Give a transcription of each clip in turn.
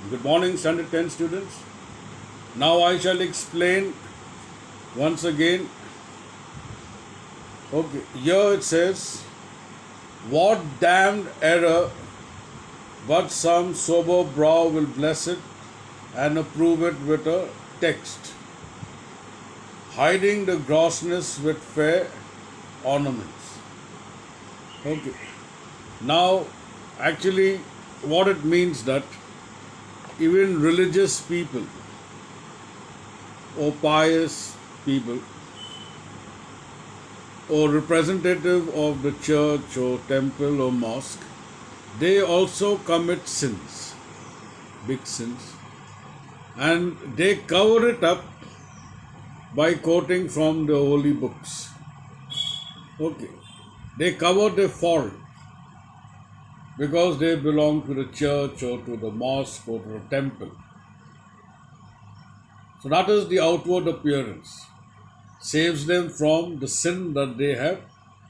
Good morning, Standard 10 students. Now I shall explain once again. Okay, here it says, what damned error, but some sober brow will bless it and approve it with a text, hiding the grossness with fair ornaments. Okay, now actually, what it means that even religious people or pious people or representative of the church or temple or mosque, they also commit sins, big sins, and they cover it up by quoting from the holy books. Okay, they cover their fault because they belong to the church or to the mosque or to the temple. So that is the outward appearance. Saves them from the sin that they have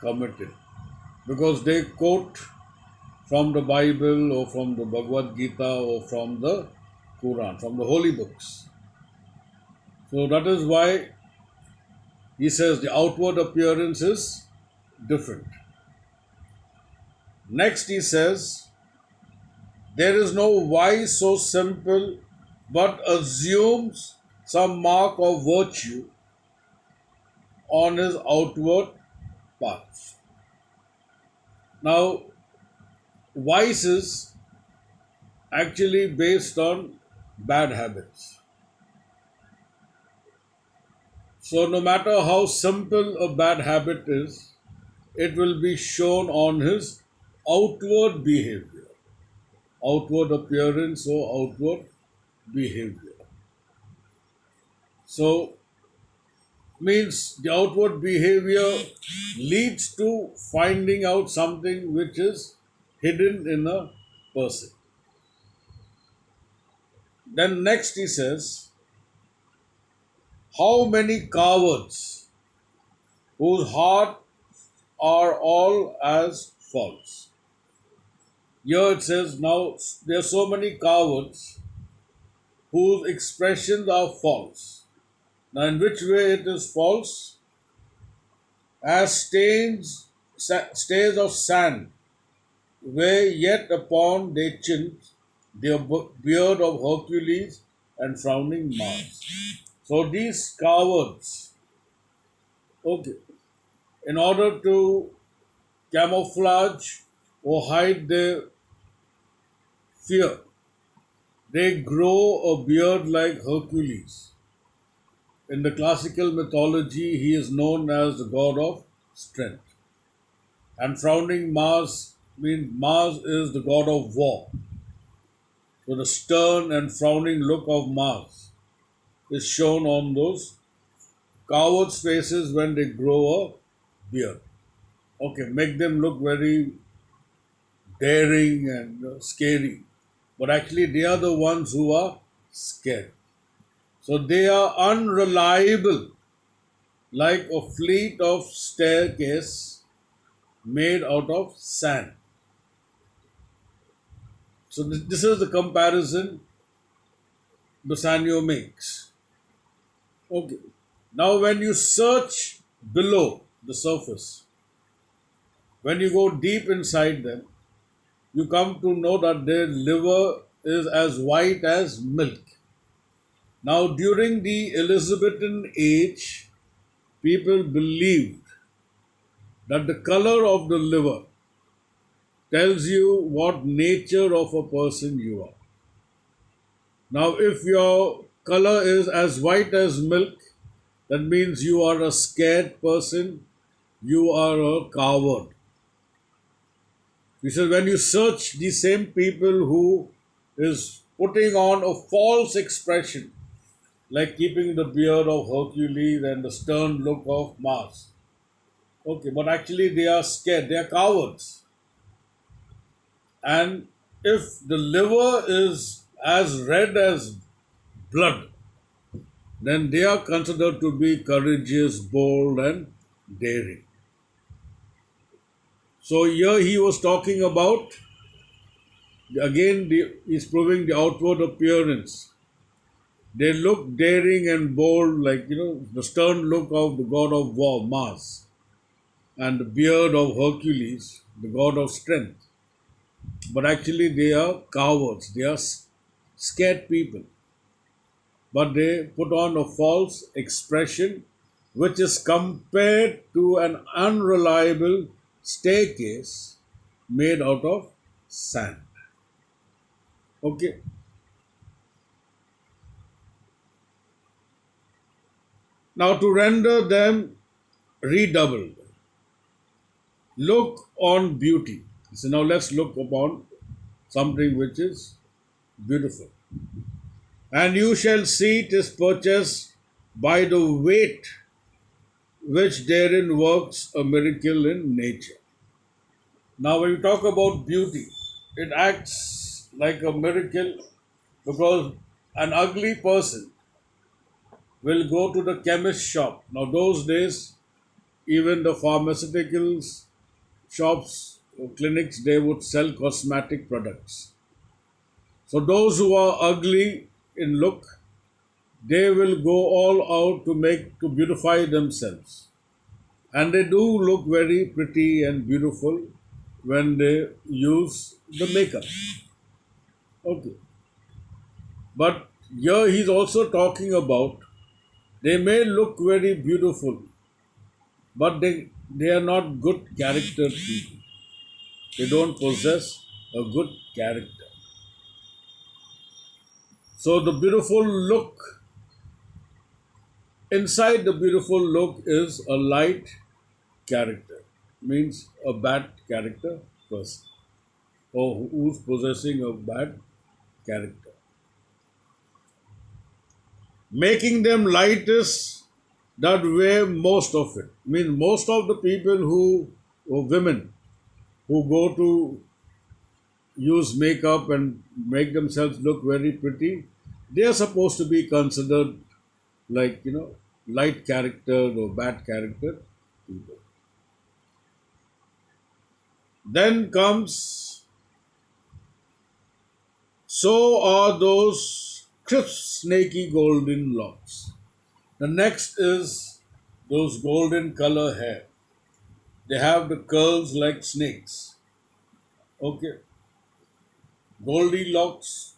committed. Because they quote from the Bible or from the Bhagavad Gita or from the Quran, from the holy books. So that is why he says the outward appearance is different. Next he says, there is no wise so simple but assumes some mark of virtue on his outward parts. Now, vice is actually based on bad habits. So, no matter how simple a bad habit is, it will be shown on his outward behavior, outward appearance or outward behavior. So, means the outward behavior leads to finding out something which is hidden in a person. Then next he says, how many cowards whose heart are all as false. Here it says, now there are so many cowards whose expressions are false. Now, in which way it is false? As stains of sand, where yet upon their chins their beard of Hercules and frowning Mars. So these cowards, okay, in order to camouflage or hide their fear, they grow a beard like Hercules. In the classical mythology, he is known as the god of strength. And frowning Mars means Mars is the god of war. So the stern and frowning look of Mars is shown on those cowards' faces when they grow a beard. Okay, make them look very daring and scary. But actually, they are the ones who are scared. So they are unreliable, like a fleet of staircase made out of sand. So this is the comparison Bassanio makes. Okay. Now when you search below the surface, when you go deep inside them, you come to know that their liver is as white as milk. Now, during the Elizabethan age, people believed that the color of the liver tells you what nature of a person you are. Now, if your color is as white as milk, that means you are a scared person, you are a coward. He says, when you search the same people who is putting on a false expression, like keeping the beard of Hercules and the stern look of Mars. Okay, but actually they are scared, they are cowards. And if the liver is as red as blood, then they are considered to be courageous, bold, and daring. So here he was talking about Again, he's proving the outward appearance. They look daring and bold, like, the stern look of the god of war, Mars, and the beard of Hercules, the god of strength. But actually, they are cowards, they are scared people. But they put on a false expression which is compared to an unreliable staircase made out of sand. Okay. Now, to render them redoubled, look on beauty. So, now let's look upon something which is beautiful. And you shall see it is purchased by the weight which therein works a miracle in nature. Now, when we talk about beauty, it acts like a miracle because an ugly person will go to the chemist shop. Now, those days, even the pharmaceuticals shops or clinics, they would sell cosmetic products. So, those who are ugly in look, they will go all out to beautify themselves. And they do look very pretty and beautiful when they use the makeup. Okay. But here he's also talking about they may look very beautiful, but they are not good character people. They don't possess a good character. So the beautiful look, inside the beautiful look is a light character, means a bad character person, or who's possessing a bad character. Making them light is that way most of it. Means most of the people or women who go to use makeup and make themselves look very pretty, they are supposed to be considered like, light character or bad character people. Then comes, so are those crisp, snaky golden locks. The next is those golden color hair. They have the curls like snakes. Okay. Goldilocks,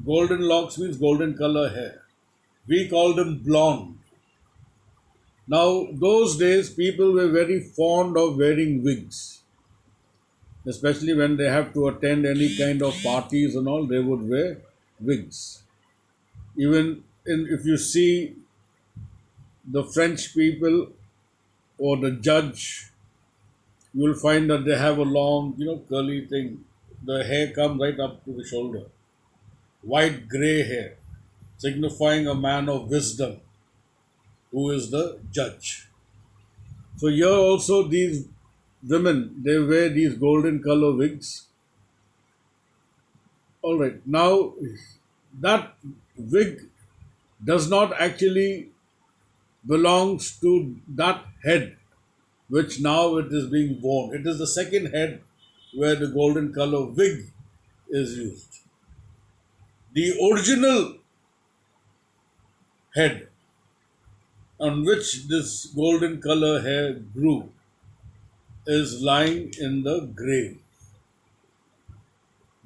golden locks means golden color hair. We call them blonde. Now, those days, people were very fond of wearing wigs, especially when they have to attend any kind of parties and all, they would wear wigs. If you see the French people or the judge, you will find that they have a long, curly thing. The hair comes right up to the shoulder. White gray hair, signifying a man of wisdom who is the judge. So here also these women, they wear these golden color wigs. All right. Now that wig does not actually belongs to that head which now it is being worn. It is the second head where the golden color wig is used. The original head on which this golden color hair grew is lying in the grave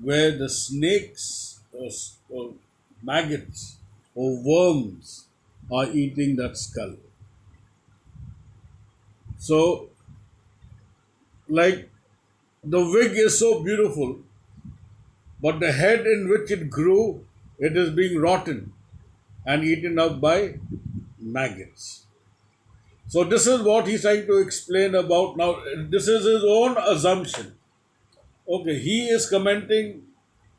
where the snakes or maggots or worms are eating that skull. So, like, the wig is so beautiful, but the head in which it grew, it is being rotten and eaten up by maggots. So, this is what he's trying to explain about now. This is his own assumption. Okay, he is commenting,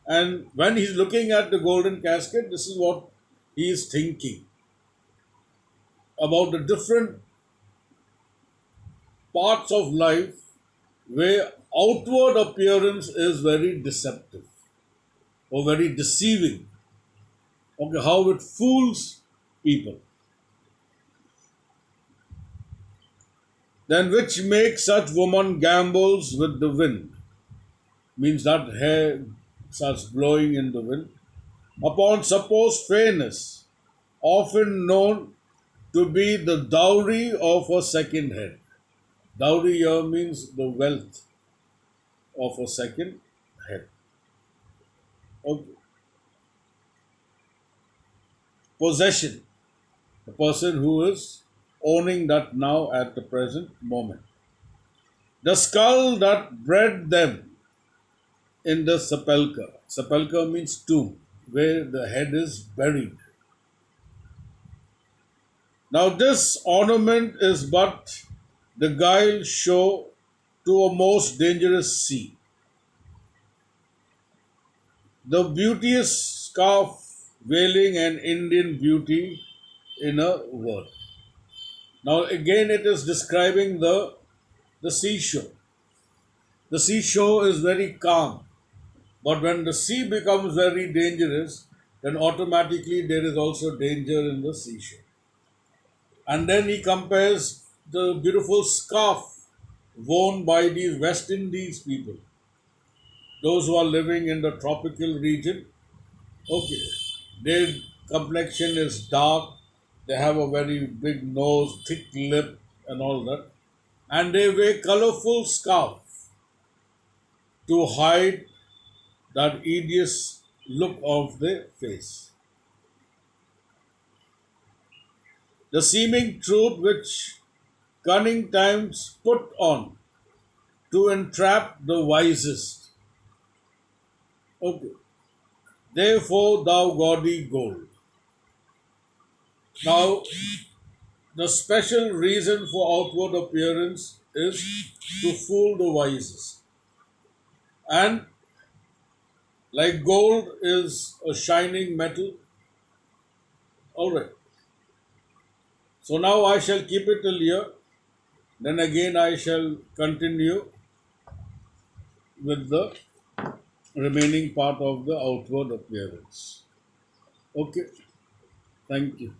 and when he's looking at the golden casket, this is what he is thinking about the different parts of life where outward appearance is very deceptive or very deceiving. Okay, how it fools people. Then which makes such woman gambols with the wind. Means that hair starts blowing in the wind. Upon supposed fairness, often known to be the dowry of a second head. Dowry here means the wealth of a second head. Okay. Possession, the person who is owning that now at the present moment. The skull that bred them in the sepulchre. Sepulchre means tomb, where the head is buried. Now, this ornament is but the guile show to a most dangerous sea. The beauteous scarf veiling an Indian beauty in a word. Now, again, it is describing the seashore. The seashore is very calm, but when the sea becomes very dangerous, then automatically there is also danger in the seashore. And then he compares the beautiful scarf worn by these West Indies people, those who are living in the tropical region. Okay, their complexion is dark, they have a very big nose, thick lip, and all that, and they wear colorful scarf to hide that hideous look of their face. The seeming truth which cunning times put on to entrap the wisest. Okay. Therefore, thou gaudy gold. Now, the special reason for outward appearance is to fool the wisest. And like gold is a shining metal. Alright. So now I shall keep it till here. Then again I shall continue with the remaining part of the outward appearance. Okay. Thank you.